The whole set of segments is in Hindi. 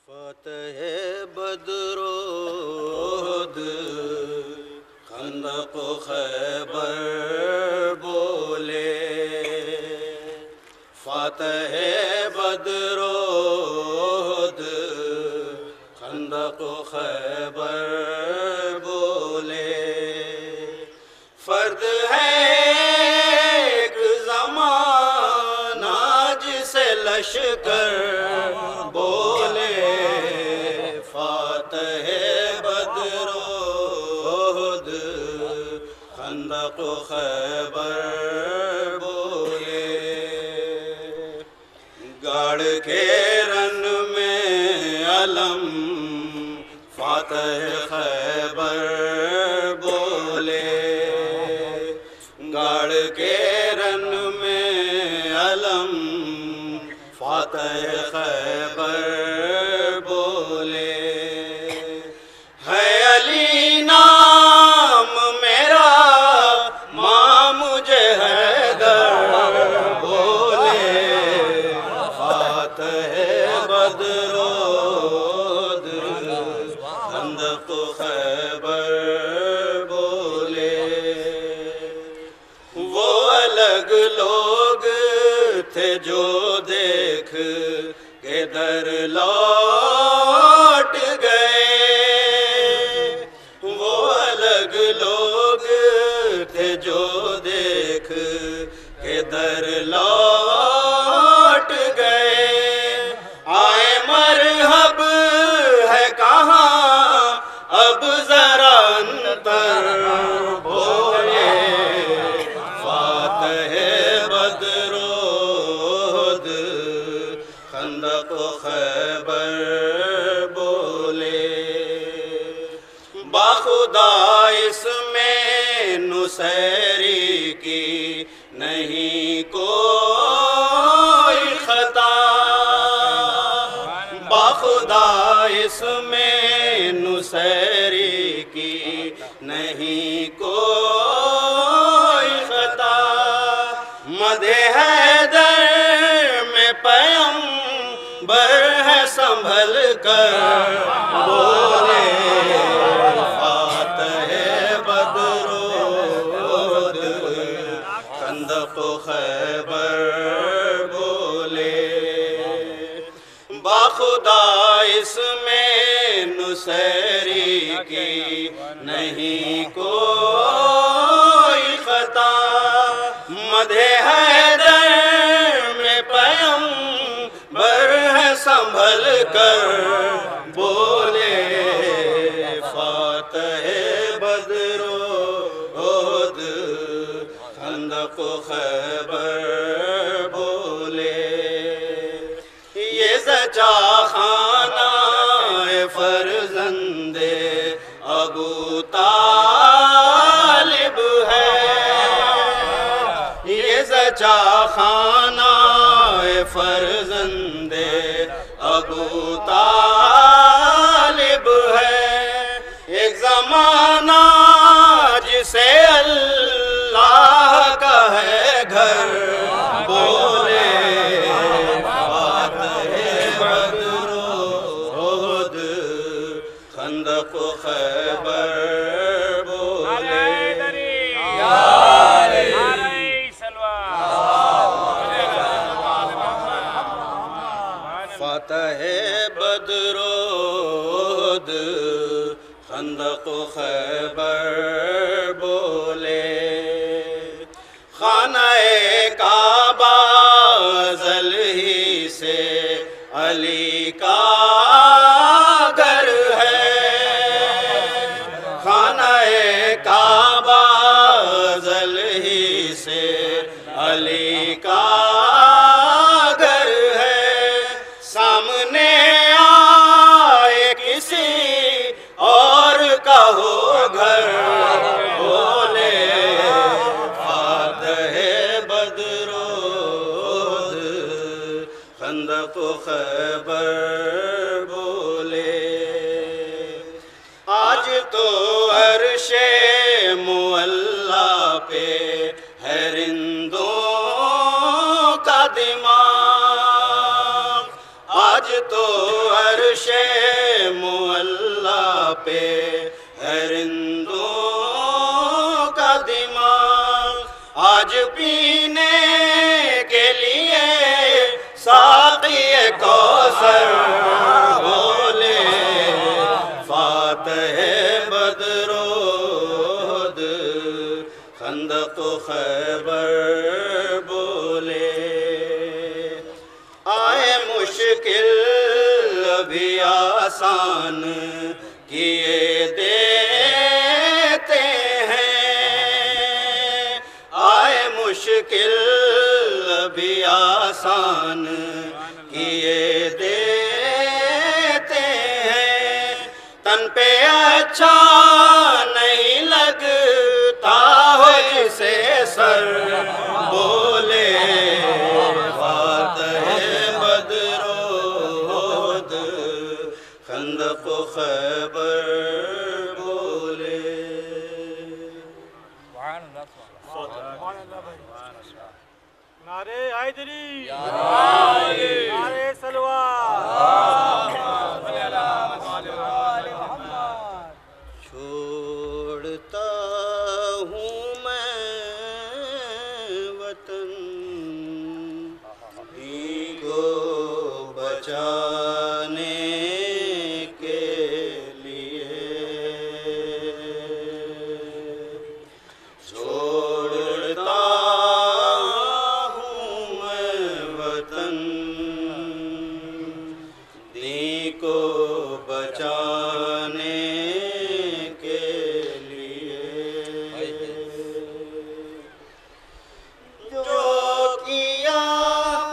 फ़तह बदरोद खंदक खैबर बोले, फ़तह बदरोद खंदक खैबर बोले। फर्द है एक ज़माना जिसे लश्कर बोले, फ़तह बदरोद खंदक खैबर बोले। गाड़ के रन में अलम फ़तह खैबर बोले, गाड़ के रन में अलम फ़तह खैबर बोले। है अली नाम मेरा माँ मुझे हैदर बोले, फ़तह बदरोद खंदक खैबर बोले। वो अलग लोग थे जो देख के दर लौट गए, वो अलग लोग थे जो देख के दर लौट गए। आए मरहब है कहाँ अब जरा अंतर बोले, फ़तह बदरोद खंदक खैबर बोले। बाखुदा इसमें नुसैरी की नहीं कोई खता, बाखुदा इसमें नुसैरी की नहीं कोई खता। मदे हैदर में पैगंबर है संभल कर बोले, फ़तह बदरोद खंदक खैबर बोले। बाखुदा इसमें नुसैरी की नहीं कोई खता। मदे हैदर में पैगंबर है संभल कर बोले, फ़तह बदरोद खंदक खैबर बोले। ये ज़चा खाना फर्जंदे अबू तालिब है, ये ज़चा खाना फर्जंदे अबू तालिब है। एक ज़माना जिसे अल्लाह का है घर बोले, फ़तह बदरोद खंदक खैबर बोले। फ़तह बदरोद खंदक खैबर बोले। खाना-ए काबा अज़ल ही से अली का घर है, खाना-ए काबा अज़ल ही से अली का घर है। सामने आए किसी और का हो घर बोले, फ़तह बदरोद खंदक खैबर बोले। आज तो अर्शे मुअल्ला पे है रिंदों का दिमाग, आज तो अर्शे पे है रिंदों का दिमाग। आज पीने के लिए साक़ी कौसर बोले, फातह बदरोद खंदक खैबर बोले। आए मुश्किल भी आसान किए देते हैं, आए मुश्किल भी आसान किए देते हैं। तन पे अच्छा नहीं लगता हो जिसे सर बोले, फातह बदरोद खंदक खैबर बोले। नारे हैदरी, नारे सलवार। छोड़ता हूँ मैं वतन को बचाने के लिए, छोड़ता हूँ मैं वतन को बचाने के लिए। जो किया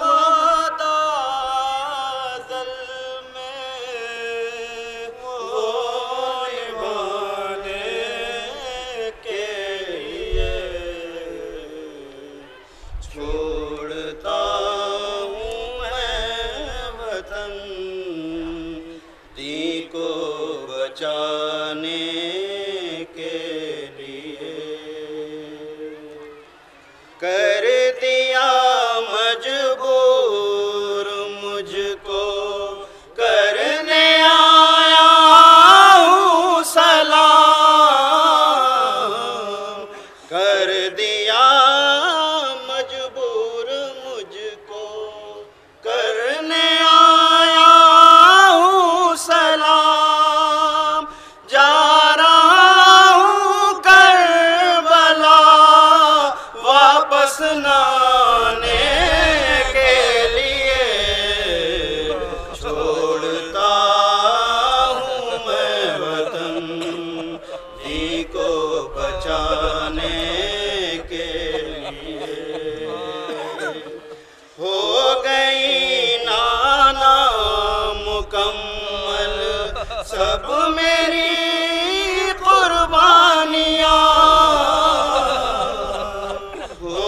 वादा अज़ल में वो निभाने के लिए, छोड़ता हूँ मैं वतन को बचाने के लिए। कर दिया मजबूर मुझको करने आया हूँ सलाम, कर दिया मजबूर मुझको करने आया हूँ सलाम। जा रहा हूँ करबला वापस नाने के लिए, छोड़ता हूँ मैं वतन को बचाने के लिए। हो गई नाना मुकम्मल सब मेरी कुर्बानियाँ, हो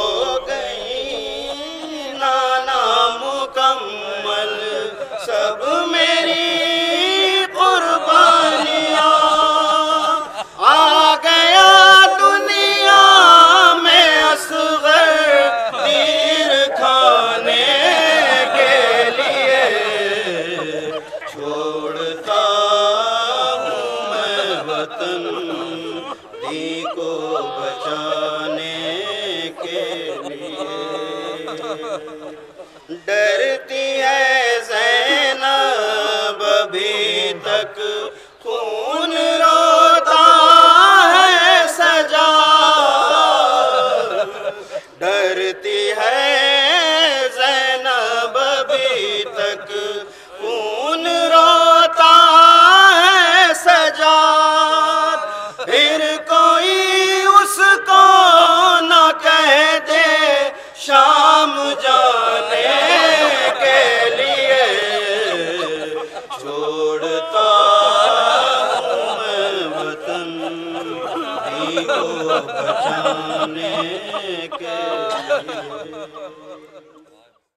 गई नाना मुकम्मल सब मेरी कुर्बानियाँ। आ गया दुनिया में असग़र तीर खाने के लिए, छोड़ता हूँ मैं वतन को बचाने के लिए। डरती है ज़ैनब अभी तक खून रोता है सजा, डरती है ज़ैनब अभी तक खून रोता है सजा। फिर कोई उसको न कह दे शाम जाने के लिए, छोड़ता हूँ मैं वतन को बचाने के लिए।